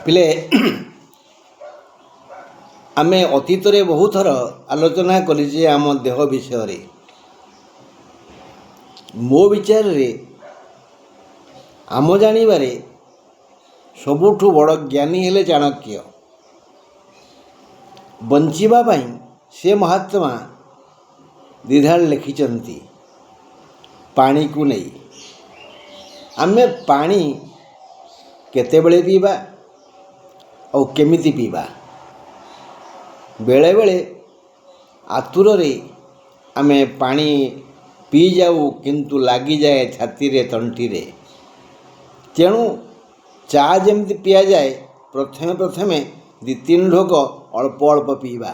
ପିଲେ ଆମେ ଅତୀତରେ ବହୁ ଥର ଆଲୋଚନା କରିଛେ ଆମ ଦେହ ବିଷୟରେ। ମୋ ବିଚାରରେ ଆମ ଜାଣିବାରେ ସବୁଠୁ ବଡ଼ ଜ୍ଞାନୀ ହେଲେ ଚାଣକ୍ୟ। ବଞ୍ଚିବା ପାଇଁ ସେ ମହାତ୍ମା ଦ୍ୱିଧାଳ ଲେଖିଛନ୍ତି ପାଣିକୁ ନେଇ। ଆମେ ପାଣି କେତେବେଳେ ପିଇବା ଆଉ କେମିତି ପିଇବା? ବେଳେବେଳେ ଆତୁରରେ ଆମେ ପାଣି ପିଇଯାଉ, କିନ୍ତୁ ଲାଗିଯାଏ ଛାତିରେ, ତଣ୍ଟିରେ। ତେଣୁ ଚା ଯେମିତି ପିଆଯାଏ, ପ୍ରଥମେ 2-3 ଢୋକ ଅଳ୍ପ ଅଳ୍ପ ପିଇବା।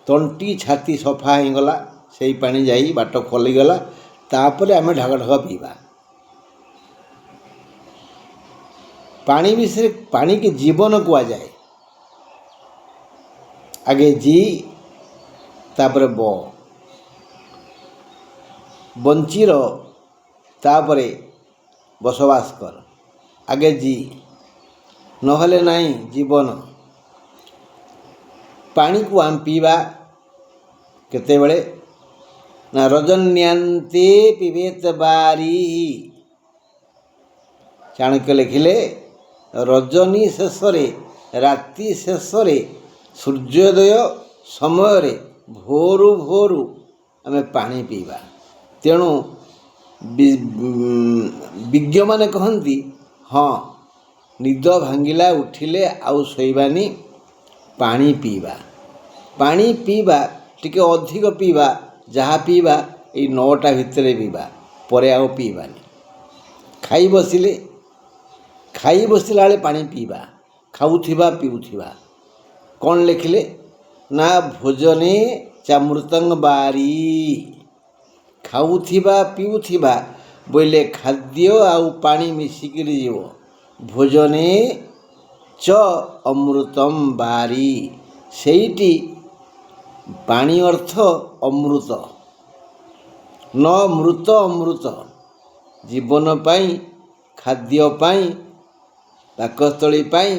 ତଣ୍ଟି ଛାତି ସଫା ହେଇଗଲା, ସେଇ ପାଣି ଯାଇ ବାଟ ଖୋଲିଗଲା, ତାପରେ ଆମେ ଢକ ଢକ ପିଇବା। ପାଣି ବିଷୟରେ, ପାଣିକି ଜୀବନ କୁହାଯାଏ। ଆଗେ ଜି, ତାପରେ ବ, ବଞ୍ଚି ରହ, ତାପରେ ବସବାସ କର। ଆଗେ ଜି, ନହେଲେ ନାହିଁ ଜୀବନ। ପାଣିକୁ ଆମେ ପିଇବା କେତେବେଳେ ନା ରଜନ୍ୟାନ୍ତେ ପିବେତ ବାରି। ଚାଣକ୍ୟ ଲେଖିଲେ ରଜନୀ ଶେଷରେ, ରାତି ଶେଷରେ, ସୂର୍ଯ୍ୟୋଦୟ ସମୟରେ ଭୋରୁ ଭୋରୁ ଆମେ ପାଣି ପିଇବା। ତେଣୁ ବିଜ୍ଞମାନେ କହନ୍ତି, ହଁ, ନିଦ ଭାଙ୍ଗିଲା ଉଠିଲେ ଆଉ ଶୋଇବାନି, ପାଣି ପିଇବା। ପାଣି ପିଇବା ଟିକେ ଅଧିକ ପିଇବା। ଯାହା ପିଇବା ଏଇ 9ଟା ଭିତରେ ପିଇବା, ପରେ ଆଉ ପିଇବାନି। ଖାଇ ବସିଲା ବେଳେ ପାଣି ପିଇବା, ଖାଉଥିବା ପିଉଥିବା। କ'ଣ ଲେଖିଲେ ନା ଭୋଜନେ ଚାମୃତଂ ବାରି। ଖାଉଥିବା ପିଉଥିବା ବୋଇଲେ ଖାଦ୍ୟ ଆଉ ପାଣି ମିଶିକିରି ଯିବ। ଭୋଜନେ ଚ ଅମୃତମ୍ ବାରି। ସେଇଠି ପାଣି ଅର୍ଥ ଅମୃତ, ନ ମୃତ ଅମୃତ। ଜୀବନ ପାଇଁ, ଖାଦ୍ୟ ପାଇଁ, ପାକସ୍ଥଳୀ ପାଇଁ,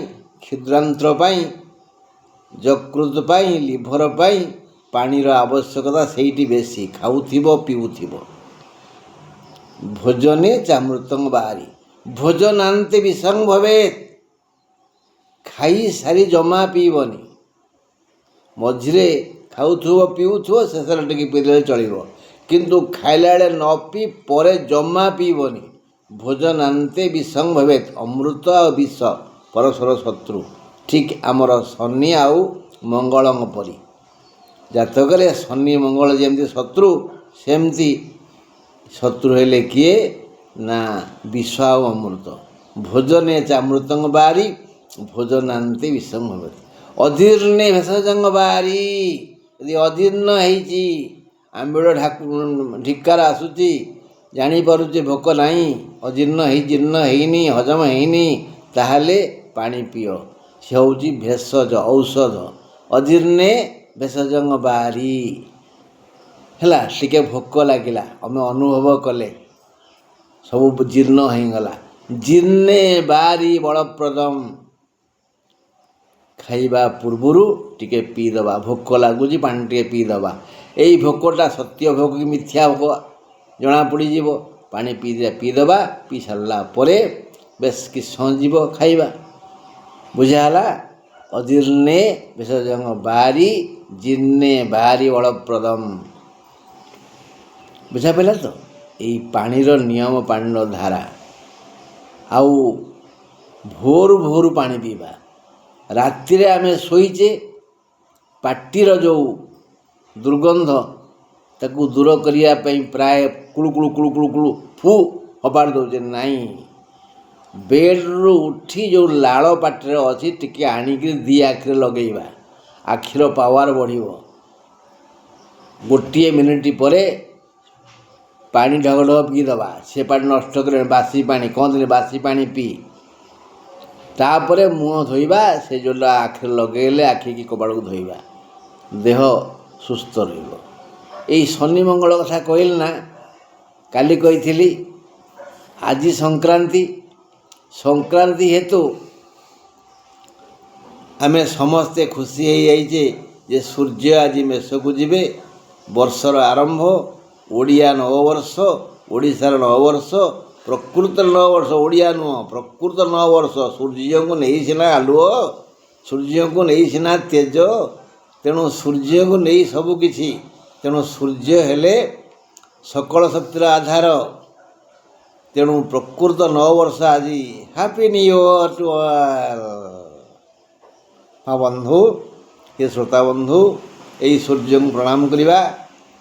କ୍ଷୁଦ୍ରାନ୍ତ୍ର ପାଇଁ, ଯକୃତ ପାଇଁ, ଲିଭର ପାଇଁ ପାଣିର ଆବଶ୍ୟକତା ସେଇଠି ବେଶୀ। ଖାଉଥିବ ପିଉଥିବ। ଭୋଜନେ ଚାମୃତଂ ବାରି ଭୋଜନାନ୍ତେ ବିଷଂ ଭବେତ୍। ଖାଇସାରି ଜମା ପିଇବନି। ମଝିରେ ଖାଉଥିବ ପିଉଥିବ, ଶେଷରେ ଟିକେ ପିଇଦେଲେ ଚଳିବ, କିନ୍ତୁ ଖାଇଲା ବେଳେ ନ ପିଇ ପରେ ଜମା ପିଇବନି। ଭୋଜନାନ୍ତେ ବିଷଂ ଭବେତ୍। ଅମୃତ ଆଉ ବିଷ ପରସ୍ପର ଶତ୍ରୁ। ଠିକ୍ ଆମର ଶନି ଆଉ ମଙ୍ଗଳଙ୍କ ପରି। ଜାତକରେ ଶନି ମଙ୍ଗଳ ଯେମିତି ଶତ୍ରୁ, ସେମିତି ଶତ୍ରୁ ହେଲେ କିଏ ନା ବିଷ ଆଉ ଅମୃତ। ଭୋଜନେ ଚାମୃତଂ ବାରି ଭୋଜନାନ୍ତେ ବିଷଂ ଭବେତ୍। ଅଜୀର୍ଣ୍ଣେ ଭେଷଜଂ ବାରି। ଯଦି ଅଜୀର୍ଣ୍ଣ ହେଇଛି, ଆମ୍ବିଳ ଢିକାର ଆସୁଛି, ଜାଣିପାରୁଛି ଭୋକ ନାହିଁ, ଅଜୀର୍ଣ୍ଣ ଜୀର୍ଣ୍ଣ ହେଇନି, ହଜମ ହେଇନି, ତାହେଲେ ପାଣି ପିଅ। ସେ ହେଉଛି ଭେଷଜ, ଔଷଧ। ଅଜୀର୍ଣ୍ଣେ ଭେଷଜଂ ବାରି। ହେଲା, ଟିକେ ଭୋକ ଲାଗିଲା, ଆମେ ଅନୁଭବ କଲେ ସବୁ ଜୀର୍ଣ୍ଣ ହେଇଗଲା। ଜୀର୍ଣ୍ଣେ ବାରି ବଳପ୍ରଦମ୍। ଖାଇବା ପୂର୍ବରୁ ଟିକେ ପିଇଦେବା। ଭୋକ ଲାଗୁଛି, ପାଣି ଟିକେ ପିଇଦେବା। ଏଇ ଭୋକଟା ସତ୍ୟ ଭୋକ କି ମିଥ୍ୟା ଭୋକ ଜଣାପଡ଼ିଯିବ। ପାଣି ପିଇଦେବା। ପିଇ ସାରିଲା ପରେ ବେଶ କିଛି ସମୟ ଯିବ ଖାଇବା। ବୁଝାହେଲା? ଅଜୀର୍ଣ୍ଣେ ଭେଷଜଂ ବାରି ଜୀର୍ଣ୍ଣେ ବାରି ବଳପ୍ରଦମ୍। ବୁଝା ପଡ଼ିଲା ତ? ଏଇ ପାଣିର ନିୟମ, ପାଣିର ଧାରା। ଆଉ ଭୋରୁ ଭୋରୁ ପାଣି ପିଇବା। ରାତିରେ ଆମେ ଶୋଇଛେ, ପାଟିର ଯେଉଁ ଦୁର୍ଗନ୍ଧ ତାକୁ ଦୂର କରିବା ପାଇଁ ପ୍ରାୟ କୁଳୁ ଫୁ ଫୋପାଡ଼ି ଦେଉଛେ। ନାହିଁ, ବେଡ଼ରୁ ଉଠି ଯେଉଁ ଲାଳ ପାଟିରେ ଅଛି, ଟିକେ ଆଣିକିରି 2 ଆଖିରେ ଲଗେଇବା। ଆଖିର ପାୱାର ବଢ଼ିବ। 1 ମିନିଟ୍ ପରେ ପାଣି ଢକ ଢକ ପିଇଦେବା। ସେ ପାଣି ନଷ୍ଟ କରିବା। ବାସି ପାଣି କହନ୍ତିନି, ବାସି ପାଣି ପିଇ। ତାପରେ ମୁହଁ ଧୋଇବା। ସେ ଯେଉଁଟା ଆଖିରେ ଲଗେଇଲେ ଆଖିକି କପାଳକୁ ଧୋଇବା। ଦେହ ସୁସ୍ଥ ରହିବ। ଏଇ ଶନି ମଙ୍ଗଳ କଥା କହିଲି ନା, କାଲି କହିଥିଲି। ଆଜି ସଂକ୍ରାନ୍ତି। ସଂକ୍ରାନ୍ତି ହେତୁ ଆମେ ସମସ୍ତେ ଖୁସି ହେଇଯାଇଛେ ଯେ ସୂର୍ଯ୍ୟ ଆଜି ମେଷକୁ ଯିବେ। ବର୍ଷର ଆରମ୍ଭ, ଓଡ଼ିଆ ନବବର୍ଷ, ଓଡ଼ିଶାର ନବବର୍ଷ, ପ୍ରକୃତରେ ନବବର୍ଷ, ଓଡ଼ିଆ ନୁହଁ, ପ୍ରକୃତ ନବବର୍ଷ। ସୂର୍ଯ୍ୟଙ୍କୁ ନେଇ ସିନା ଆଲୁଅ, ସୂର୍ଯ୍ୟଙ୍କୁ ନେଇ ସିନା ତେଜ, ତେଣୁ ସୂର୍ଯ୍ୟଙ୍କୁ ନେଇ ସବୁକିଛି। ତେଣୁ ସୂର୍ଯ୍ୟ ହେଲେ ସକଳ ଶକ୍ତିର ଆଧାର। ତେଣୁ ପ୍ରକୃତ ନବବର୍ଷ ଆଜି। Happy new year to all. ହଁ ବନ୍ଧୁ, ଏ ଶ୍ରୋତା ବନ୍ଧୁ, ଏଇ ସୂର୍ଯ୍ୟଙ୍କୁ ପ୍ରଣାମ କରିବା।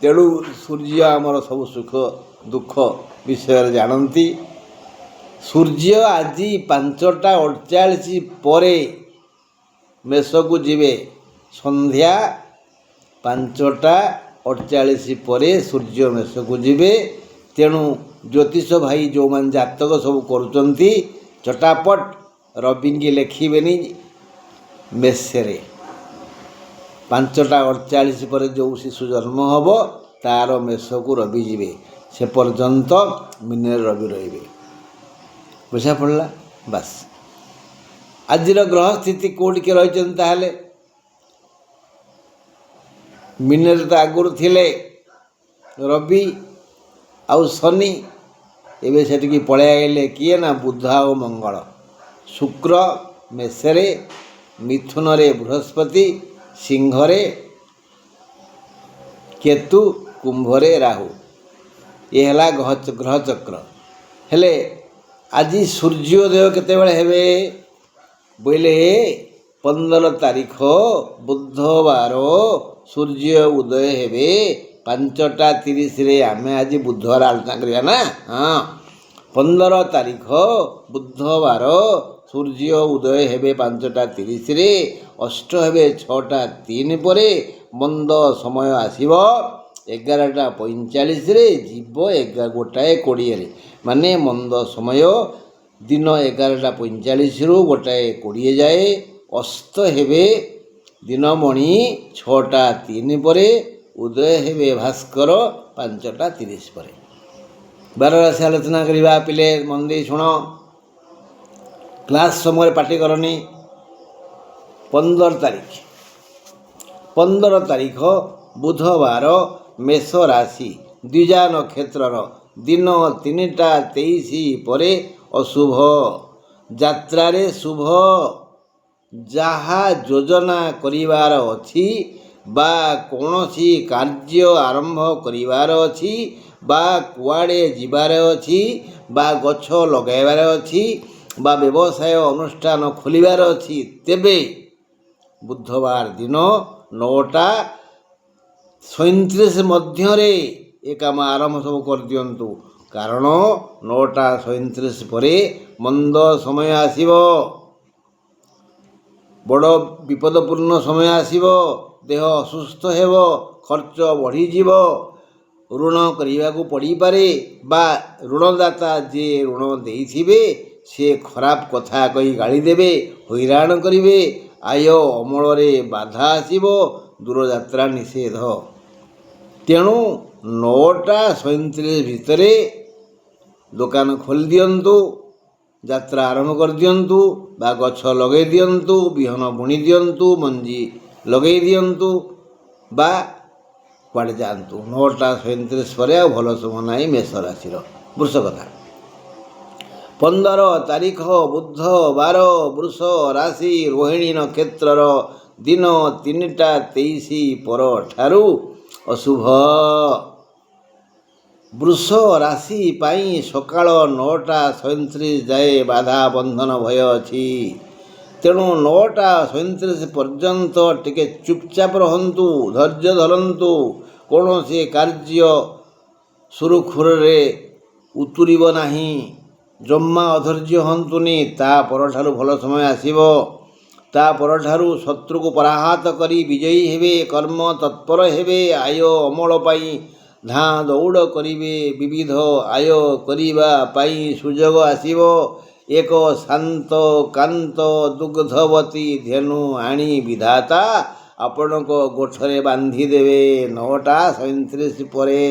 ତେଣୁ ସୂର୍ଯ୍ୟ ଆମର ସବୁ ସୁଖ ଦୁଃଖ ବିଷୟରେ ଜାଣନ୍ତି। ସୂର୍ଯ୍ୟ ଆଜି 5ଟା 48 ପରେ ମେଷକୁ ଯିବେ। ସନ୍ଧ୍ୟା 5ଟା 48 ପରେ ସୂର୍ଯ୍ୟ ମେଷକୁ ଯିବେ। ତେଣୁ ଜ୍ୟୋତିଷ ଭାଇ ଯେଉଁମାନେ ଜାତକ ସବୁ କରୁଛନ୍ତି, ଚଟାପଟ ରବିଙ୍କି ଲେଖିବେନି ମେଷରେ। 5ଟା 48 ପରେ ଯେଉଁ ଶିଶୁ ଜନ୍ମ ହେବ ତାର ମେଷକୁ ରବି ଯିବେ। ସେ ପର୍ଯ୍ୟନ୍ତ ମିନରେ ରବି ରହିବେ। ବୁଝା ପଡ଼ିଲା? ବାସ୍। ଆଜିର ଗ୍ରହ ସ୍ଥିତି କେଉଁଠିକି ରହିଛନ୍ତି ତାହେଲେ? ମିନରେ ତ ଆଗରୁ ଥିଲେ ରବି ଆଉ ଶନି, ଏବେ ସେଠିକି ପଳେଇ ଆଇଲେ କିଏ ନା ବୁଧ ଆଉ ମଙ୍ଗଳ। ଶୁକ୍ର ମେଷରେ, ମିଥୁନରେ ବୃହସ୍ପତି, ସିଂହରେ କେତୁ, କୁମ୍ଭରେ ରାହୁ। ଏ ହେଲା ଗ୍ରହ ଚକ୍ର। ହେଲେ ଆଜି ସୂର୍ଯ୍ୟୋଦୟ କେତେବେଳେ ହେବେ ବୋଇଲେ 15 ତାରିଖ ବୁଧବାର ସୂର୍ଯ୍ୟ ଉଦୟ ହେବେ 5ଟା 30। ଆମେ ଆଜି ବୁଧବାର ଆଲୋଚନା କରିବା ନା। ହଁ, 15 ତାରିଖ ବୁଧବାର ସୂର୍ଯ୍ୟ ଉଦୟ ହେବେ 5ଟା 30। ଅଷ୍ଟ ହେବେ 6ଟା 3 ପରେ। ମନ୍ଦ ସମୟ ଆସିବ 11ଟା 45, ଯିବ 1ଟା 20। ମାନେ ମନ୍ଦ ସମୟ ଦିନ 11ଟା 45ରୁ 1ଟା 20 ଯାଏ। ଅସ୍ତ ହେବେ ଦିନମଣି 6ଟା 3 ପରେ। ଉଦୟ ହେବେ ଭାସ୍କର 5ଟା 30 ପରେ। ବାରରାଶି ଆଲୋଚନା କରିବା। ପିଲେ ମନ ଦେଇ ଶୁଣ, କ୍ଲାସ୍ ସମୟରେ ପାଟି କରନି। 15 ତାରିଖ ବୁଧବାର ମେଷ ରାଶି, ଦ୍ୱିଜା ନକ୍ଷତ୍ରର ଦିନ 3ଟା 23 ପରେ ଅଶୁଭ। ଯାତ୍ରାରେ ଶୁଭ। ଯାହା ଯୋଜନା କରିବାର ଅଛି ବା କୌଣସି କାର୍ଯ୍ୟ ଆରମ୍ଭ କରିବାର ଅଛି ବା କୁଆଡ଼େ ଯିବାର ଅଛି ବା ଗଛ ଲଗାଇବାର ଅଛି ବା ବ୍ୟବସାୟ ଅନୁଷ୍ଠାନ ଖୋଲିବାର ଅଛି, ତେବେ ବୁଧବାର ଦିନ 9ଟା 37 ମଧ୍ୟରେ ଏ କାମ ଆରମ୍ଭ ସବୁ କରିଦିଅନ୍ତୁ। କାରଣ 9ଟା 37 ପରେ ମନ୍ଦ ସମୟ ଆସିବ, ବଡ଼ ବିପଦପୂର୍ଣ୍ଣ ସମୟ ଆସିବ। ଦେହ ଅସୁସ୍ଥ ହେବ, ଖର୍ଚ୍ଚ ବଢ଼ିଯିବ, ଋଣ କରିବାକୁ ପଡ଼ିପାରେ ବା ଋଣଦାତା ଯିଏ ଋଣ ଦେଇଥିବେ ସେ ଖରାପ କଥା କହି ଗାଳି ଦେବେ, ହଇରାଣ କରିବେ। ଆୟ ଅମଳରେ ବାଧା ଆସିବ, ଦୂରଯାତ୍ରା ନିଷେଧ। ତେଣୁ 9ଟା 37 ଭିତରେ ଦୋକାନ ଖୋଲି ଦିଅନ୍ତୁ, ଯାତ୍ରା ଆରମ୍ଭ କରିଦିଅନ୍ତୁ ବା ଗଛ ଲଗାଇ ଦିଅନ୍ତୁ, ବିହନ ବୁଣି ଦିଅନ୍ତୁ, ମଞ୍ଜି ଲଗାଇ ଦିଅନ୍ତୁ ବା କୁଆଡ଼େ ଯାଆନ୍ତୁ। 9ଟା 37 ପରେ ଆଉ ଭଲ ସମୟ ନାହିଁ ମେଷ ରାଶିର। ବୃଷ କଥା। 15 ତାରିଖ ବୁଧବାର ବୃଷ ରାଶି, ରୋହିଣୀ ନକ୍ଷତ୍ରର ଦିନ 3ଟା 23 ପରଠାରୁ ଅଶୁଭ। ବୃଷ ରାଶି ପାଇଁ ସକାଳ 9ଟା 37 ଯାଏ ବାଧା ବନ୍ଧନ ଭୟ ଅଛି। ତେଣୁ 9ଟା 37 ପର୍ଯ୍ୟନ୍ତ ଟିକେ ଚୁପଚାପ ରହନ୍ତୁ, ଧୈର୍ଯ୍ୟ ଧରନ୍ତୁ। କୌଣସି କାର୍ଯ୍ୟ ସୁରୁଖୁରୁରେ ଉତୁରିବ ନାହିଁ। ଜମା ଅଧୈର୍ଯ୍ୟ ହୁଅନ୍ତୁନି। ତା ପରଠାରୁ ଭଲ ସମୟ ଆସିବ। ତା ପରଠାରୁ ଶତ୍ରୁକୁ ପରାହତ କରି ବିଜୟୀ ହେବେ, କର୍ମ ତତ୍ପର ହେବେ, ଆୟ ଅମଳ ପାଇଁ ଧାଁ ଦୌଡ଼ କରିବେ, ବିବିଧ ଆୟ କରିବା ପାଇଁ ସୁଯୋଗ ଆସିବ। ଏକ ଶାନ୍ତ କାନ୍ତ ଦୁଗ୍ଧବତୀ ଧେନୁ ଆଣି ବିଧାତା ଆପଣଙ୍କ ଗୋଠରେ ବାନ୍ଧିଦେବେ 9ଟା 37 ପରେ।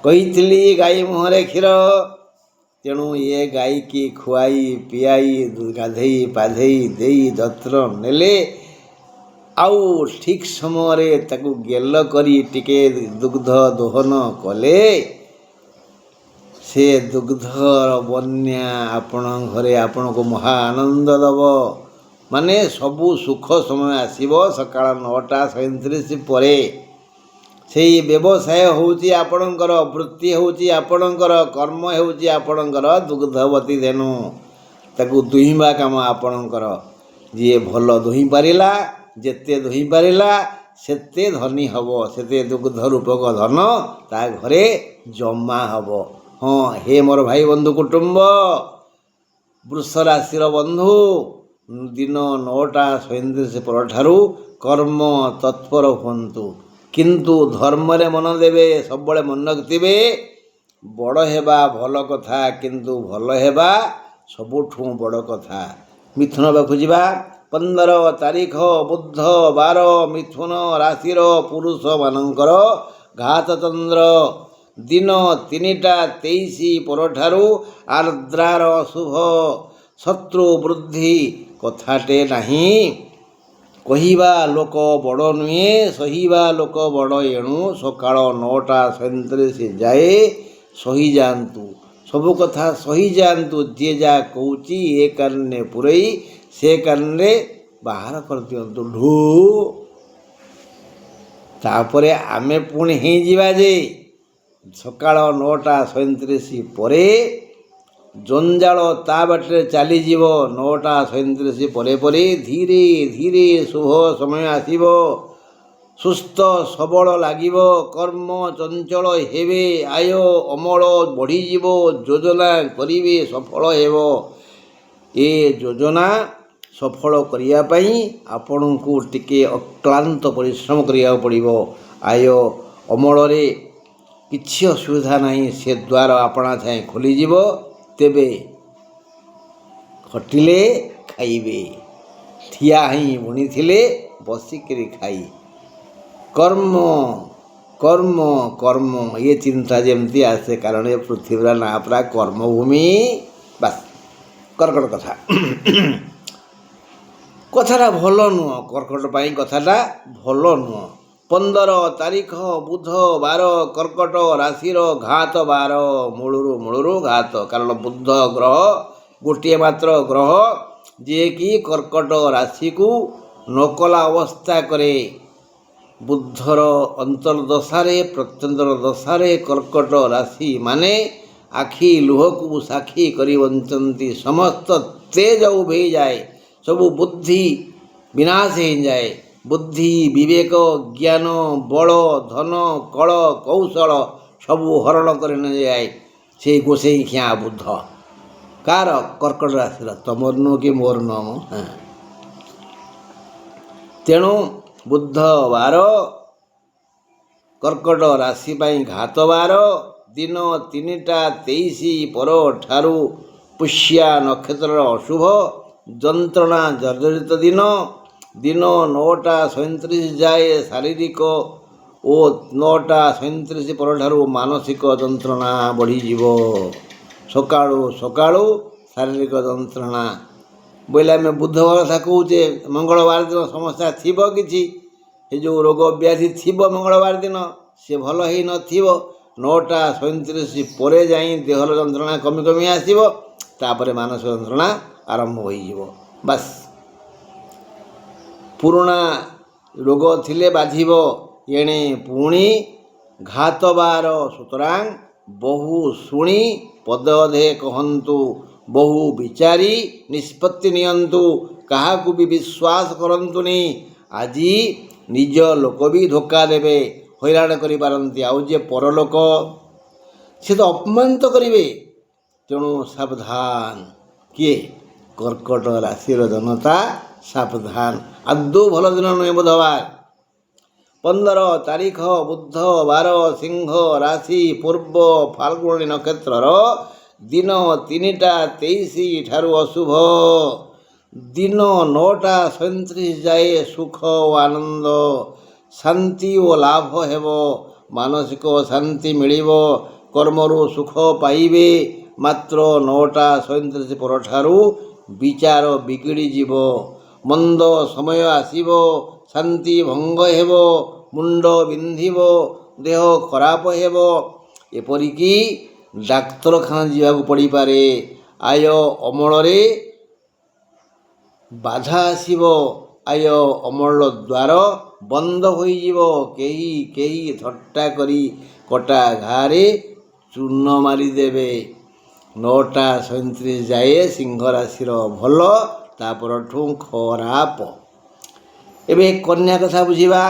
କହିଥିଲି ଗାଈ ମୁହଁରେ କ୍ଷୀର। ତେଣୁ ଏ ଗାଈକି ଖୁଆଇ ପିଆଇ ଗାଧେଇ ପାଧେଇ ଦେଇ ଯତ୍ନ ନେଲେ, ଆଉ ଠିକ୍ ସମୟରେ ତାକୁ ଗେଲ କରି ଟିକେ ଦୁଗ୍ଧ ଦୋହନ କଲେ, ସେ ଦୁଗ୍ଧର ବନ୍ୟା ଆପଣଙ୍କ ଘରେ ଆପଣଙ୍କୁ ମହା ଆନନ୍ଦ ଦେବ। ମାନେ ସବୁ ସୁଖ ସମୟ ଆସିବ ସକାଳ 9:37 ପରେ। ସେଇ ବ୍ୟବସାୟ ହେଉଛି ଆପଣଙ୍କର, ବୃତ୍ତି ହେଉଛି ଆପଣଙ୍କର, କର୍ମ ହେଉଛି ଆପଣଙ୍କର ଦୁଗ୍ଧବତୀ ଧେନୁ। ତାକୁ ଦୁହିଁବା କାମ ଆପଣଙ୍କର। ଯିଏ ଭଲ ଦୁହିଁ ପାରିଲା, ଯେତେ ଦୁହିଁ ପାରିଲା ସେତେ ଧନୀ ହେବ, ସେତେ ଦୁଗ୍ଧ ରୂପକ ଧନ ତା ଘରେ ଜମା ହେବ। ହଁ, ହେ ମୋର ଭାଇ ବନ୍ଧୁ କୁଟୁମ୍ବ, ବୃଷ ରାଶିର ବନ୍ଧୁ, ଦିନ 9:37 ପରଠାରୁ କର୍ମ ତତ୍ପର ହୁଅନ୍ତୁ। କିନ୍ତୁ ଧର୍ମରେ ମନ ଦେବେ, ସବୁବେଳେ ମନେ ରଖିଥିବେ ବଡ଼ ହେବା ଭଲ କଥା, କିନ୍ତୁ ଭଲ ହେବା ସବୁଠୁ ବଡ଼ କଥା। ମିଥୁନ ପାଖକୁ ଯିବା। 15 ତାରିଖ ବୁଧବାର, ମିଥୁନ ରାଶିର ପୁରୁଷମାନଙ୍କର ଘାତଚନ୍ଦ୍ର। ଦିନ 3:23 ପରଠାରୁ ଆର୍ଦ୍ରାର ଶୁଭ। ଶତ୍ରୁ ବୃଦ୍ଧି କଥାଟେ ନାହିଁ। କହିବା ଲୋକ ବଡ଼ ନୁହେଁ, ସହିବା ଲୋକ ବଡ଼। ଏଣୁ ସକାଳ 9:37 ଯାଏ ସହିଯାଆନ୍ତୁ, ସବୁ କଥା ସହିଯାଆନ୍ତୁ। ଯିଏ ଯାହା କହୁଛି ଏ କାନରେ ପୁରେଇ ସେ କାନରେ ବାହାର କରିଦିଅନ୍ତୁ ଢୁ। ତାପରେ ଆମେ ପୁଣି ହେଇଯିବା ଯେ ସକାଳ 9:37 ପରେ ଜଞ୍ଜାଳ ତା ବାଟରେ ଚାଲିଯିବ। 9:37 ପରେ ପରେ ଧୀରେ ଧୀରେ ଶୁଭ ସମୟ ଆସିବ। ସୁସ୍ଥ ସବଳ ଲାଗିବ, କର୍ମ ଚଞ୍ଚଳ ହେବେ, ଆୟ ଅମଳ ବଢ଼ିଯିବ, ଯୋଜନା କରିବେ ସଫଳ ହେବ। ଏ ଯୋଜନା ସଫଳ କରିବା ପାଇଁ ଆପଣଙ୍କୁ ଟିକେ ଅକ୍ଳାନ୍ତ ପରିଶ୍ରମ କରିବାକୁ ପଡ଼ିବ। ଆୟ ଅମଳରେ କିଛି ଅସୁବିଧା ନାହିଁ, ସେ ଦ୍ୱାର ଆପଣା ଛାଏଁ ଖୋଲିଯିବ। ତେବେ ଖଟିଲେ ଖାଇବେ, ଠିଆ ହିଁ ବୁଣିଥିଲେ ବସିକିରି ଖାଇ। କର୍ମ କର୍ମ କର୍ମ, ଏ ଚିନ୍ତା ଯେମିତି ଆସେ, କାରଣ ଏ ପୃଥିବୀର ନାଁ ପୁରା କର୍ମଭୂମି। ବାସ୍, କର୍କଟ କଥା। କଥାଟା ଭଲ ନୁହଁ, କର୍କଟ ପାଇଁ କଥାଟା ଭଲ ନୁହଁ। 15 ତାରିଖ ବୁଧବାର, କର୍କଟ ରାଶିର ଘାତ ବାର। ମୂଳରୁ ଘାତ, କାରଣ ବୁଧ ଗ୍ରହ ଗୋଟିଏ ମାତ୍ର ଗ୍ରହ ଯିଏକି କର୍କଟ ରାଶିକୁ ନକଲା ଅବସ୍ଥା କରେ। ବୁଧର ଅନ୍ତର୍ଦଶାରେ, ପ୍ରତ୍ୟନ୍ତର ଦଶାରେ କର୍କଟ ରାଶି ମାନେ ଆଖି ଲୁହକୁ ସାକ୍ଷୀ କରି ବଞ୍ଚନ୍ତି। ସମସ୍ତ ତେଜ ଉଭେଇଯାଏ, ସବୁ ବୁଦ୍ଧି ବିନାଶ ହେଇଯାଏ। ବୁଦ୍ଧି, ବିବେକ, ଜ୍ଞାନ, ବଳ, ଧନ, କଳ, କୌଶଳ ସବୁ ହରଣ କରି ନିଆଯାଏ ସେଇ ଗୋସେଇ ଖିଆ ବୁଧ। କାର? କର୍କଟ ରାଶିର। ତମର ନୁହଁ କି ମୋର ନୁହଁ। ତେଣୁ ବୁଧବାର କର୍କଟ ରାଶି ପାଇଁ ଘାତବାର। ଦିନ 3:23 ପରଠାରୁ ପୁଷ୍ୟା ନକ୍ଷତ୍ରର ଅଶୁଭ, ଯନ୍ତ୍ରଣା ଜର୍ଜରିତ ଦିନ। ଦିନ 9:37 ଯାଏ ଶାରୀରିକ ଓ 9:37 ପରଠାରୁ ମାନସିକ ଯନ୍ତ୍ରଣା ବଢ଼ିଯିବ। ସକାଳୁ ସକାଳୁ ଶାରୀରିକ ଯନ୍ତ୍ରଣା ବୋଇଲେ ଆମେ ବୁଧବାର କଥା କହୁଛେ। ମଙ୍ଗଳବାର ଦିନ ସମସ୍ୟା ଥିବ କିଛି, ଏ ଯେଉଁ ରୋଗ ବ୍ୟାଧି ଥିବ ମଙ୍ଗଳବାର ଦିନ, ସେ ଭଲ ହେଇନଥିବ। 9:37 ପରେ ଯାଇ ଦେହର ଯନ୍ତ୍ରଣା କମି କମି ଆସିବ, ତାପରେ ମାନସିକ ଯନ୍ତ୍ରଣା ଆରମ୍ଭ ହୋଇଯିବ। ବାସ୍, ପୁରୁଣା ରୋଗ ଥିଲେ ବାଧିବ। ଏଣେ ପୁଣି ଘାତବାର। ସୁତରାଂ ବହୁ ଶୁଣି ପଦଅଧେ କହନ୍ତୁ, ବହୁ ବିଚାରି ନିଷ୍ପତ୍ତି ନିଅନ୍ତୁ। କାହାକୁ ବି ବିଶ୍ୱାସ କରନ୍ତୁନି। ଆଜି ନିଜ ଲୋକ ବି ଧୋକା ଦେବେ, ହଇରାଣ କରିପାରନ୍ତି। ଆଉ ଯେ ପରଲୋକ, ସେ ତ ଅପମାନିତ କରିବେ। ତେଣୁ ସାବଧାନ। କିଏ? କର୍କଟ ରାଶିର ଜନତା ସାବଧାନ। ଆଦୌ ଭଲ ଦିନ ନୁହେଁ ବୁଧବାର। 15 ତାରିଖ ବୁଧବାର, ସିଂହ ରାଶି, ପୂର୍ବ ଫାଲ୍ଗୁଣୀ ନକ୍ଷତ୍ରର। ଦିନ 3:23 ଠାରୁ ଅଶୁଭ। ଦିନ 9:37 ଯାଏ ସୁଖ ଓ ଆନନ୍ଦ, ଶାନ୍ତି ଓ ଲାଭ ହେବ। ମାନସିକ ଶାନ୍ତି ମିଳିବ, କର୍ମରୁ ସୁଖ ପାଇବେ। ମାତ୍ର 9ଟା 37 ପରଠାରୁ ବିଚାର ବିଗିଡ଼ିଯିବ, ମନ୍ଦ ସମୟ ଆସିବ, ଶାନ୍ତି ଭଙ୍ଗ ହେବ, ମୁଣ୍ଡ ବିନ୍ଧିବ, ଦେହ ଖରାପ ହେବ, ଏପରିକି ଡାକ୍ତରଖାନା ଯିବାକୁ ପଡ଼ିପାରେ। ଆୟ ଅମଳରେ ବାଧା ଆସିବ, ଆୟ ଅମଳ ଦ୍ୱାର ବନ୍ଦ ହୋଇଯିବ। କେହି କେହି ଥଟ୍ଟା କରି କଟା ଘାରେ ଚୂନ ମାରିଦେବେ। 9ଟା 37 ଯାଏ ସିଂହ ରାଶିର ଭଲ, ତାପରଠୁ ଖରାପ। ଏବେ କନ୍ୟା କଥା ବୁଝିବା।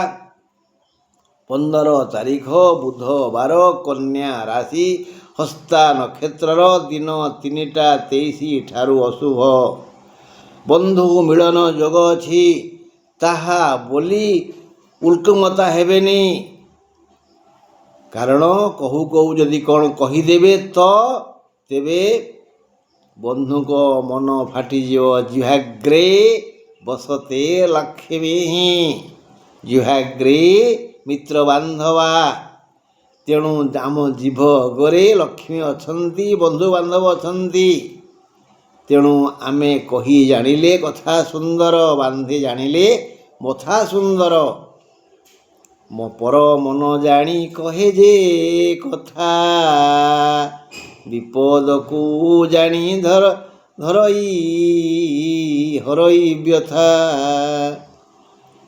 15 ତାରିଖ ବୁଧବାର, କନ୍ୟା ରାଶି, ହସ୍ତା ନକ୍ଷତ୍ରର, ଦିନ 3ଟା 23 ଠାରୁ ଅଶୁଭ। ବନ୍ଧୁ ମିଳନ ଯୋଗ ଅଛି, ତାହା ବୋଲି ଉଲ୍କମତା ହେବେନି। କାରଣ କହୁ କହୁ ଯଦି କ'ଣ କହିଦେବେ ତ ତେବେ ବନ୍ଧୁଙ୍କ ମନ ଫାଟିଯିବ। ଜିହ୍ୱାଗ୍ରେ ବସତେ ଲକ୍ଷ୍ମୀ, ଜିହ୍ୱାଗ୍ରେ ମିତ୍ର ବାନ୍ଧବା। ତେଣୁ ଆମ ଜିଭ ଅଗରେ ଲକ୍ଷ୍ମୀ ଅଛନ୍ତି, ବନ୍ଧୁବାନ୍ଧବ ଅଛନ୍ତି। ତେଣୁ ଆମେ କହି ଜାଣିଲେ କଥା ସୁନ୍ଦର, ବାନ୍ଧି ଜାଣିଲେ ମଥା ସୁନ୍ଦର। ପର ମନ ଜାଣି କହେ ଯେ କଥା, ବିପଦକୁ ଜାଣି ହରଇ ବ୍ୟଥା।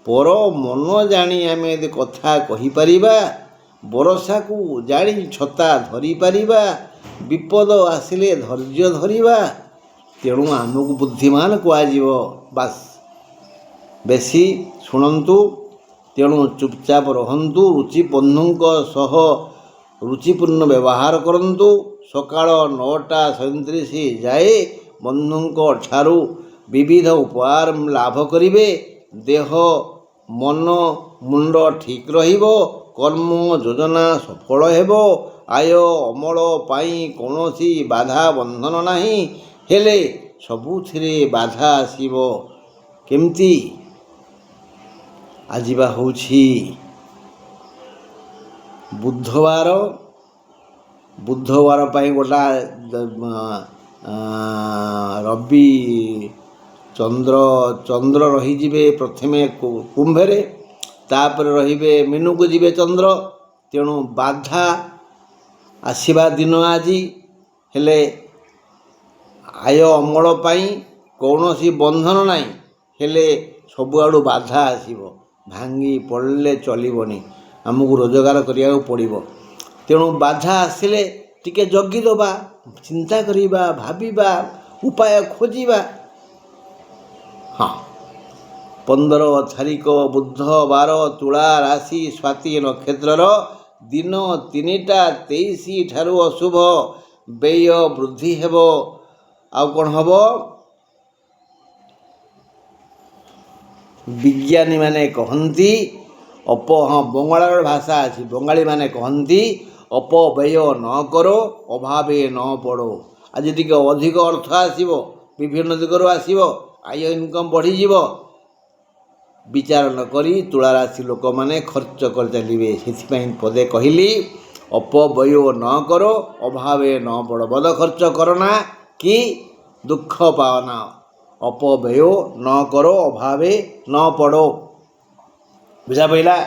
ପର ମନ ଜାଣି ଆମେ ଯଦି କଥା କହିପାରିବା, ବରଷାକୁ ଜାଣି ଛତା ଧରିପାରିବା, ବିପଦ ଆସିଲେ ଧୈର୍ଯ୍ୟ ଧରିବା, ତେଣୁ ଆମକୁ ବୁଦ୍ଧିମାନ କୁହାଯିବ। ବାସ୍, ବେଶୀ ଶୁଣନ୍ତୁ, ତେଣୁ ଚୁପଚାପ ରହନ୍ତୁ। ବନ୍ଧୁଙ୍କ ସହ ରୁଚିପୂର୍ଣ୍ଣ ବ୍ୟବହାର କରନ୍ତୁ। ସକାଳ 9ଟା 37 ଯାଏ ବନ୍ଧୁଙ୍କ ଠାରୁ ବିବିଧ ଉପହାର ଲାଭ କରିବେ। ଦେହ ମନ ମୁଣ୍ଡ ଠିକ୍ ରହିବ, କର୍ମ ଯୋଜନା ସଫଳ ହେବ। ଆୟ ଅମଳ ପାଇଁ କୌଣସି ବାଧା ବନ୍ଧନ ନାହିଁ, ହେଲେ ସବୁଥିରେ ବାଧା ଆସିବ। କେମିତି? ଆଜି ବା ହେଉଛି ବୁଧବାର। ବୁଧବାର ପାଇଁ ଗୋଟା ରବି ଚନ୍ଦ୍ର ରହିଯିବେ ପ୍ରଥମେ କୁମ୍ଭରେ, ତାପରେ ରହିବେ ମୀନକୁ ଯିବେ ଚନ୍ଦ୍ର। ତେଣୁ ବାଧା ଆସିବା ଦିନ ଆଜି। ହେଲେ ଆୟ ଅମଳ ପାଇଁ କୌଣସି ବନ୍ଧନ ନାହିଁ, ହେଲେ ସବୁଆଡ଼ୁ ବାଧା ଆସିବ। ଭାଙ୍ଗି ପଡ଼ିଲେ ଚଳିବନି, ଆମକୁ ରୋଜଗାର କରିବାକୁ ପଡ଼ିବ। ତେଣୁ ବାଧା ଆସିଲେ ଟିକେ ଜଗିଦେବା, ଚିନ୍ତା କରିବା, ଭାବିବା, ଉପାୟ ଖୋଜିବା। 15 ତାରିଖ ବୁଧବାର, ତୁଳା ରାଶି, ସ୍ୱାତି ନକ୍ଷତ୍ରର, ଦିନ 3ଟା 23 ଠାରୁ ଅଶୁଭ। ବ୍ୟୟ ବୃଦ୍ଧି ହେବ। ଆଉ କ'ଣ ହେବ? ବିଜ୍ଞାନୀମାନେ କହନ୍ତି ବଙ୍ଗଳାର ଭାଷା ଅଛି, ବଙ୍ଗାଳୀମାନେ କହନ୍ତି ଅପବ୍ୟୟ ନ କର, ଅଭାବେ ନ ପଡ଼ୋ। ଆଜି ଟିକେ ଅଧିକ ଅର୍ଥ ଆସିବ, ବିଭିନ୍ନ ଦିଗରୁ ଆସିବ, ଆୟ ଇନକମ୍ ବଢ଼ିଯିବ। ବିଚାର ନ କରି ତୁଳାରାଶି ଲୋକମାନେ ଖର୍ଚ୍ଚ କରି ଚାଲିବେ। ସେଥିପାଇଁ ପଦେ କହିଲି, ଅପବ୍ୟୟ ନ କର, ଅଭାବେ ନ ପଡ଼। ବଦ ଖର୍ଚ୍ଚ କରନା କି ଦୁଃଖ ପାଅନା। ଅପବ୍ୟୟ ନ କର, ଅଭାବେ ନ ପଡ଼। ବୁଝା ପଡ଼ିଲା?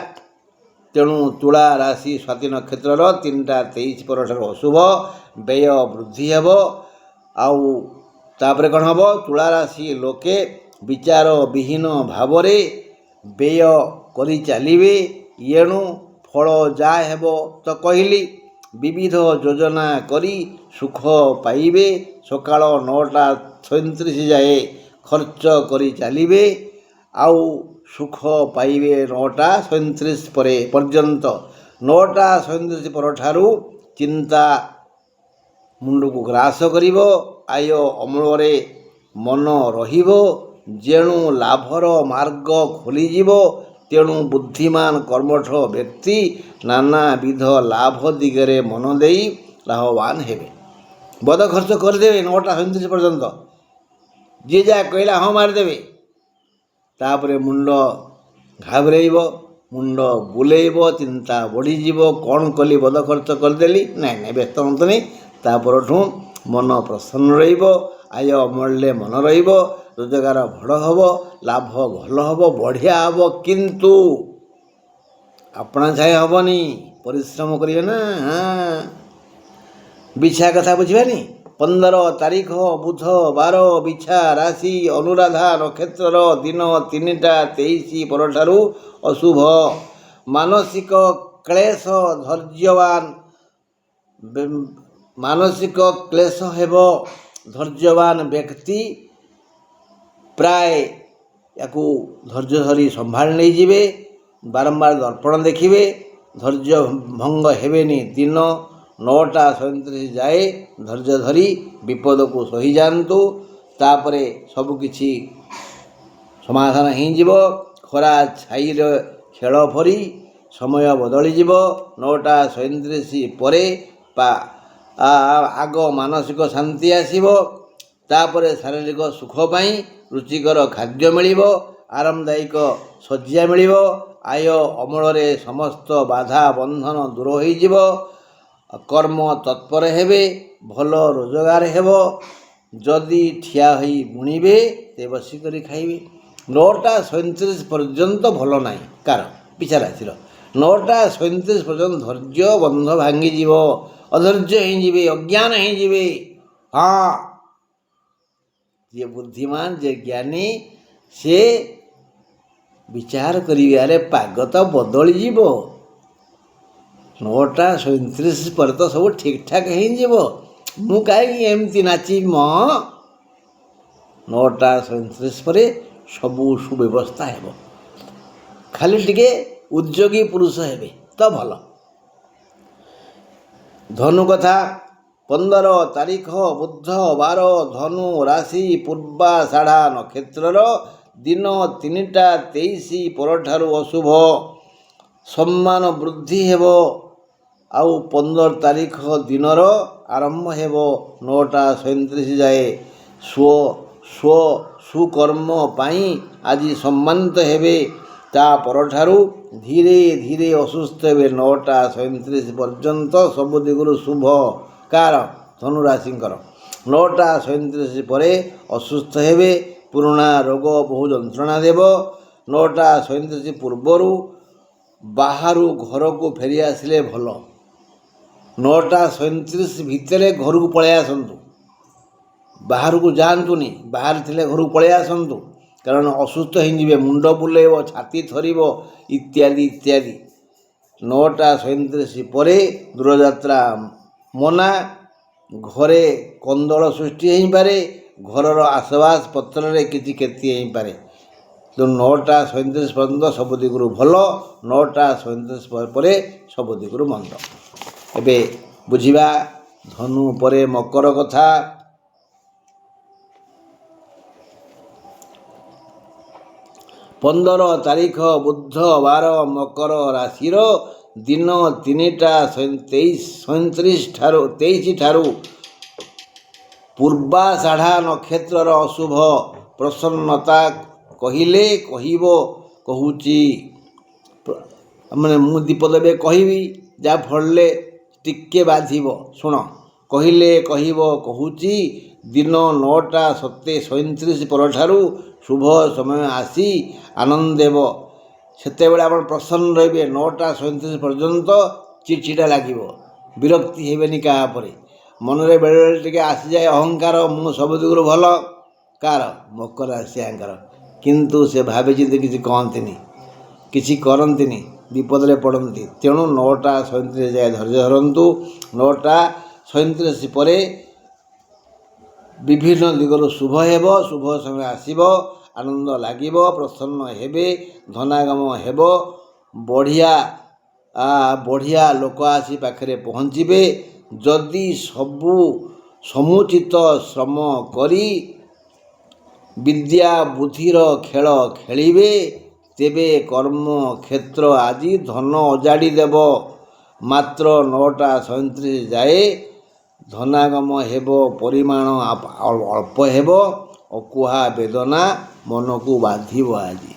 ତେଣୁ ତୁଳା ରାଶି, ସ୍ୱାତି ନକ୍ଷତ୍ରର, 3ଟା 23 ପରଠାରୁ ଅଶୁଭ। ବ୍ୟୟ ବୃଦ୍ଧି ହେବ। ଆଉ ତାପରେ କ'ଣ ହେବ? ତୁଳା ରାଶି ଲୋକେ ବିଚାର ବିହୀନ ଭାବରେ ବ୍ୟୟ କରି ଚାଲିବେ। ଏଣୁ ଫଳ ଯାହା ହେବ ତ କହିଲି, ବିବିଧ ଯୋଜନା କରି ସୁଖ ପାଇବେ। ସକାଳ 9ଟା 37 ଯାଏ ଖର୍ଚ୍ଚ କରି ଚାଲିବେ, ଆଉ ସୁଖ ପାଇବେ 9ଟା 37 ପର୍ଯ୍ୟନ୍ତ। 9ଟା 37 ପରଠାରୁ ଚିନ୍ତା ମୁଣ୍ଡକୁ ଗ୍ରାସ କରିବ। ଆୟ ଅମଳରେ ମନ ରହିବ, ଯେଣୁ ଲାଭର ମାର୍ଗ ଖୋଲିଯିବ। ତେଣୁ ବୁଦ୍ଧିମାନ କର୍ମଠ ବ୍ୟକ୍ତି ନାନାବିଧ ଲାଭ ଦିଗରେ ମନ ଦେଇ ଲାଭବାନ ହେବେ। ବଦ ଖର୍ଚ୍ଚ କରିଦେବେ 9ଟା 37 ପର୍ଯ୍ୟନ୍ତ। ଯିଏ ଯାହା କହିଲା ହଁ ମାରିଦେବେ। ତାପରେ ମୁଣ୍ଡ ଘାବରେଇବ, ମୁଣ୍ଡ ବୁଲେଇବ, ଚିନ୍ତା ବଢ଼ିଯିବ। କ'ଣ କଲି? ବଦ ଖର୍ଚ୍ଚ କରିଦେଲି। ନାଇଁ ବ୍ୟସ୍ତ ହୁଅନ୍ତୁନି। ତାପରଠୁ ମନ ପ୍ରସନ୍ନ ରହିବ, ଆୟ ଅମୂଲ୍ୟ ମନ ରହିବ, ରୋଜଗାର ବଡ଼ ହେବ, ଲାଭ ଭଲ ହେବ, ବଢ଼ିଆ ହେବ। କିନ୍ତୁ ଆପଣା ଛାଏ ହେବନି, ପରିଶ୍ରମ କରିବେ ନା। ବିଛା କଥା ବୁଝିବାନି। 15 ତାରିଖ ବୁଧବାର, ବିଛା ରାଶି, ଅନୁରାଧା ନକ୍ଷତ୍ରର ଦିନ 3ଟା 23 ପରଠାରୁ ଅଶୁଭ। ମାନସିକ କ୍ଲେଶ ଧୈର୍ଯ୍ୟବାନ ମାନସିକ କ୍ଲେଶ ହେବ। ଧୈର୍ଯ୍ୟବାନ ବ୍ୟକ୍ତି ପ୍ରାୟ ୟାକୁ ଧୈର୍ଯ୍ୟ ଧରି ସମ୍ଭାଳି ନେଇଯିବେ। ବାରମ୍ବାର ଦର୍ପଣ ଦେଖିବେ, ଧୈର୍ଯ୍ୟ ଭଙ୍ଗ ହେବେନି। ଦିନ 9ଟା 37 ଯାଏ ଧୈର୍ଯ୍ୟ ଧରି ବିପଦକୁ ସହିଯାଆନ୍ତୁ। ତାପରେ ସବୁକିଛି ସମାଧାନ ହେଇଯିବ। ଖରା ଛାଇର ଖେଳ ପରି ସମୟ ବଦଳିଯିବ। 9ଟା 37 ପରେ ଆଗ ମାନସିକ ଶାନ୍ତି ଆସିବ, ତାପରେ ଶାରୀରିକ ସୁଖ ପାଇଁ ରୁଚିକର ଖାଦ୍ୟ ମିଳିବ, ଆରାମଦାୟକ ଶଯ୍ୟା ମିଳିବ, ଆୟ ଅମଳରେ ସମସ୍ତ ବାଧା ବନ୍ଧନ ଦୂର ହୋଇଯିବ, କର୍ମ ତତ୍ପର ହେବେ, ଭଲ ରୋଜଗାର ହେବ। ଯଦି ଠିଆ ହୋଇ ବୁଣିବେ ତେବେ ବସିକରି ଖାଇବେ। 9ଟା 37 ପର୍ଯ୍ୟନ୍ତ ଭଲ ନାହିଁ କାର ବିଛା ରାଶିର। 9ଟା 37 ପର୍ଯ୍ୟନ୍ତ ଧୈର୍ଯ୍ୟ ବନ୍ଧ ଭାଙ୍ଗିଯିବ, ଅଧୈର୍ଯ୍ୟ ହେଇଯିବେ, ଅଜ୍ଞାନ ହେଇଯିବେ। ହଁ, ଯିଏ ବୁଦ୍ଧିମାନ, ଯିଏ ଜ୍ଞାନୀ, ସେ ବିଚାର କରିବେ, ଆରେ ପାଗ ତ ବଦଳିଯିବ, 9ଟା 37 ପରେ ତ ସବୁ ଠିକ୍ଠାକ୍ ହେଇଯିବ, ମୁଁ କାହିଁକି ଏମିତି ନାଚିବି ମ। 9ଟା 37 ପରେ ସବୁ ସୁବ୍ୟବସ୍ଥା ହେବ। ଖାଲି ଟିକେ ଉଦ୍ଯୋଗୀ ପୁରୁଷ ହେବେ ତ ଭଲ। ଧନୁ କଥା। 15 ତାରିଖ ବୁଧବାର, ଧନୁ ରାଶି, ପୂର୍ବାଷାଢ଼ା ନକ୍ଷତ୍ରର ଦିନ 3ଟା 23 ପରଠାରୁ ଅଶୁଭ। ସମ୍ମାନ ବୃଦ୍ଧି ହେବ। ଆଉ 15 ତାରିଖ ଦିନର ଆରମ୍ଭ ହେବ 9ଟା 37 ଯାଏ। ସୁକର୍ମ ପାଇଁ ଆଜି ସମ୍ମାନିତ ହେବେ। ତା ପରଠାରୁ ଧୀରେ ଧୀରେ ଅସୁସ୍ଥ ହେବେ। 9ଟା 37 ପର୍ଯ୍ୟନ୍ତ ସବୁ ଦିଗରୁ ଶୁଭ। କାର? ଧନୁରାଶିଙ୍କର। 9ଟା 37 ପରେ ଅସୁସ୍ଥ ହେବେ। ପୁରୁଣା ରୋଗ ବହୁ ଯନ୍ତ୍ରଣା ଦେବ। 9ଟା 37 ପୂର୍ବରୁ ବାହାରୁ ଘରକୁ ଫେରି ଆସିଲେ ଭଲ। 9ଟା 37 ଭିତରେ ଘରକୁ ପଳାଇ ଆସନ୍ତୁ, ବାହାରକୁ ଯାଆନ୍ତୁନି। ବାହାରେ ଥିଲେ ଘରକୁ ପଳାଇ ଆସନ୍ତୁ, କାରଣ ଅସୁସ୍ଥ ହେଇଯିବେ, ମୁଣ୍ଡ ବୁଲେଇବ, ଛାତି ଥରିବ ଇତ୍ୟାଦି ଇତ୍ୟାଦି। 9ଟା 37 ପରେ ଦୂରଯାତ୍ରା ମନା। ଘରେ କନ୍ଦଳ ସୃଷ୍ଟି ହେଇପାରେ, ଘରର ଆସବାବପତ୍ରରେ କିଛି କ୍ଷତି ହେଇପାରେ। ତେଣୁ 9ଟା 37 ପର୍ଯ୍ୟନ୍ତ ସବୁ ଦିଗରୁ ଭଲ, 9ଟା 37 ପରେ ସବୁ ଦିଗରୁ ମନ୍ଦ। ଏବେ ବୁଝିବା ଧନୁ ପରେ ମକର କଥା। 15 ତାରିଖ ବୁଧବାର, ମକର ରାଶିର ଦିନ 3ଟା 23 ଠାରୁ ପୂର୍ବାଷାଢ଼ା ନକ୍ଷତ୍ରର ଅଶୁଭ। ପ୍ରସନ୍ନତା କହିଲେ କହିବ କହୁଛି, ମାନେ ମୁଁ ଦୀପଦ ଏବେ କହିବି, ଯାହାଫଳରେ ଟିକେ ବାଧିବ। ଶୁଣ, କହିଲେ କହିବ କହୁଛି, ଦିନ 9ଟା 37 ପରଠାରୁ ଶୁଭ ସମୟ ଆସି ଆନନ୍ଦ ଦେବ। ସେତେବେଳେ ଆପଣ ପ୍ରସନ୍ନ ରହିବେ। 9ଟା 37 ପର୍ଯ୍ୟନ୍ତ ଚିଡ଼ଚିଡ଼ା ଲାଗିବ, ବିରକ୍ତି ହେବେନି କାହା ଉପରେ। ମନରେ ବେଳେବେଳେ ଟିକେ ଆସିଯାଏ ଅହଙ୍କାର, ମୁଁ ସବୁ ଦିଗରୁ ଭଲ। କାର? ମକର ରାଶିଆଙ୍କର। କିନ୍ତୁ ସେ ଭାବିଚିନ୍ତି କିଛି କହନ୍ତିନି, କିଛି କରନ୍ତିନି, ବିପଦରେ ପଡ଼ନ୍ତି। ତେଣୁ 9ଟା 37 ଯାଏ ଧୈର୍ଯ୍ୟ ଧରନ୍ତୁ। 9ଟା 37 ପରେ ବିଭିନ୍ନ ଦିଗରୁ ଶୁଭ ହେବ, ଶୁଭ ସମୟ ଆସିବ, ଆନନ୍ଦ ଲାଗିବ, ପ୍ରସନ୍ନ ହେବେ, ଧନାଗମ ହେବ, ବଢ଼ିଆ ଲୋକ ଆସି ପାଖରେ ପହଞ୍ଚିବେ। ଯଦି ସବୁ ସମୁଚିତ ଶ୍ରମ କରି ବିଦ୍ୟା ବୁଦ୍ଧିର ଖେଳ ଖେଳିବେ, ତେବେ କର୍ମକ୍ଷେତ୍ର ଆଜି ଧନ ଅଜାଡ଼ି ଦେବ। ମାତ୍ର 9ଟା 37 ଯାଏ ଧନାଗମ ହେବ, ପରିମାଣ ଅଳ୍ପ ହେବ, ଅକୁହା ବେଦନା ମନକୁ ବାଧିବ। ଆଜି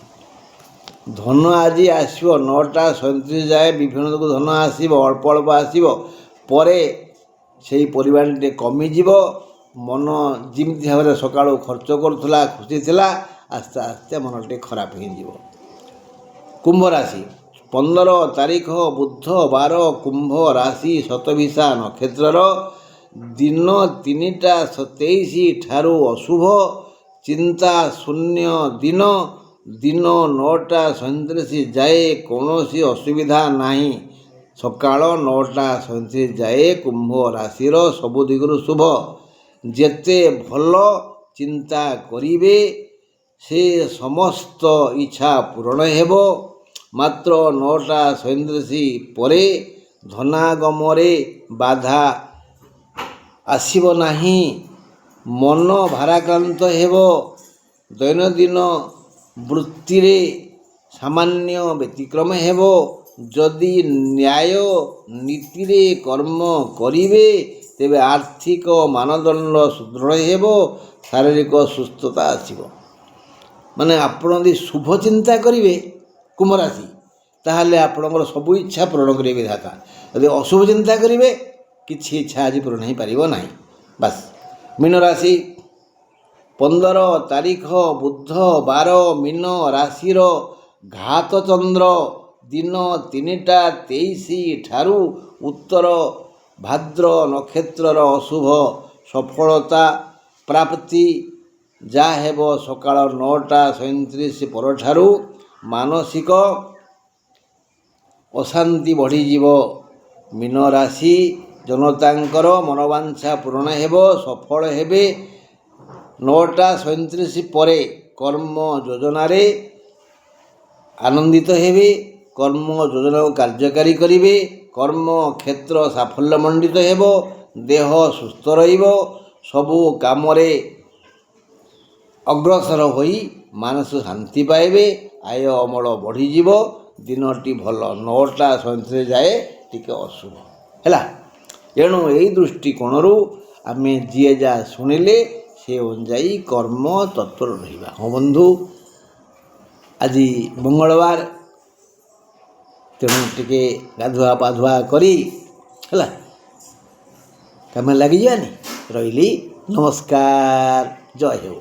ଧନ ଆଜି ଆସିବ। 9ଟା 37 ଯାଏ ବିଭିନ୍ନ ଧନ ଆସିବ, ଅଳ୍ପ ଅଳ୍ପ ଆସିବ, ପରେ ସେଇ ପରିମାଣଟି କମିଯିବ। ମନ ଯେମିତି ଭାବରେ ସକାଳୁ ଖର୍ଚ୍ଚ କରୁଥିଲା, ଖୁସି ଥିଲା, ଆସ୍ତେ ଆସ୍ତେ ମନଟି ଖରାପ ହେଇଯିବ। କୁମ୍ଭ ରାଶି 15 ତାରିଖ ବୁଧବାର କୁମ୍ଭ ରାଶି ଶତଭିଷା ନକ୍ଷତ୍ରର ଦିନ 3ଟା 27 ଠାରୁ ଅଶୁଭ, ଚିନ୍ତା ଶୂନ୍ୟ ଦିନ। ଦିନ 9ଟା 37 ଯାଏ କୌଣସି ଅସୁବିଧା ନାହିଁ। ସକାଳ 9ଟା 37 ଯାଏ କୁମ୍ଭ ରାଶିର ସବୁ ଦିଗରୁ ଶୁଭ। ଯେତେ ଭଲ ଚିନ୍ତା କରିବେ ସେ ସମସ୍ତ ଇଚ୍ଛା ପୂରଣ ହେବ। ମାତ୍ର 9ଟା 37 ପରେ ଧନାଗମରେ ବାଧା ଆସିବ ନାହିଁ। ମନ ଭାରାକ୍ରାନ୍ତ ହେବ। ଦୈନନ୍ଦିନ ବୃତ୍ତିରେ ସାମାନ୍ୟ ବ୍ୟତିକ୍ରମ ହେବ। ଯଦି ନ୍ୟାୟ ନୀତିରେ କର୍ମ କରିବେ ତେବେ ଆର୍ଥିକ ମାନଦଣ୍ଡ ସୁଦୃଢ଼ ହେବ, ଶାରୀରିକ ସୁସ୍ଥତା ଆସିବ। ମାନେ ଆପଣ ଯଦି ଶୁଭ ଚିନ୍ତା କରିବେ କୁମ୍ଭ ରାଶି, ତାହେଲେ ଆପଣଙ୍କର ସବୁ ଇଚ୍ଛା ପୂରଣ କରିବେ ବିଧାତା। ଯଦି ଅଶୁଭ ଚିନ୍ତା କରିବେ କିଛି ଇଚ୍ଛା ଆଜି ପୂରଣ ହୋଇପାରିବ ନାହିଁ। ବାସ୍। ମୀନ ରାଶି 15 ତାରିଖ ବୁଧବାର ମୀନ ରାଶିର ଘାତ ଚନ୍ଦ୍ର ଦିନ 3ଟା 23 ଠାରୁ ଉତ୍ତର ଭାଦ୍ର ନକ୍ଷତ୍ରର ଅଶୁଭ। ସଫଳତା ପ୍ରାପ୍ତି ଯାହା ହେବ ସକାଳ 9ଟା 37 ପରଠାରୁ। ମାନସିକ ଅଶାନ୍ତି ବଢ଼ିଯିବ। ମୀନ ରାଶି ଜନତାଙ୍କର ମନୋବାଞ୍ଛା ପୂରଣ ହେବ, ସଫଳ ହେବେ। 9ଟା 37 ପରେ କର୍ମ ଯୋଜନାରେ ଆନନ୍ଦିତ ହେବେ। କର୍ମ ଯୋଜନାକୁ କାର୍ଯ୍ୟକାରୀ କରିବେ। କର୍ମ କ୍ଷେତ୍ର ସାଫଲ୍ୟମଣ୍ଡିତ ହେବ। ଦେହ ସୁସ୍ଥ ରହିବ। ସବୁ କାମରେ ଅଗ୍ରସର ହୋଇ ମାନସିକ ଶାନ୍ତି ପାଇବେ। ଆୟ ଅମଳ ବଢ଼ିଯିବ। ଦିନଟି ଭଲ। 9ଟା 37 ଯାଏ ଟିକେ ଅଶୁଭ ହେଲା। ଏଣୁ ଏହି ଦୃଷ୍ଟିକୋଣରୁ ଆମେ ଯିଏ ଯାହା ଶୁଣିଲେ ସେ ଅନୁଯାୟୀ କର୍ମ ତତ୍ପର ରହିବା। ହଁ ବନ୍ଧୁ, ଆଜି ମଙ୍ଗଳବାର, ତେଣୁ ଟିକେ ଗାଧୁଆ ପାଧୁଆ କରି ହେଲା କାମରେ ଲାଗିଯିବାନି। ରହିଲି, ନମସ୍କାର, ଜୟ ହେଉ।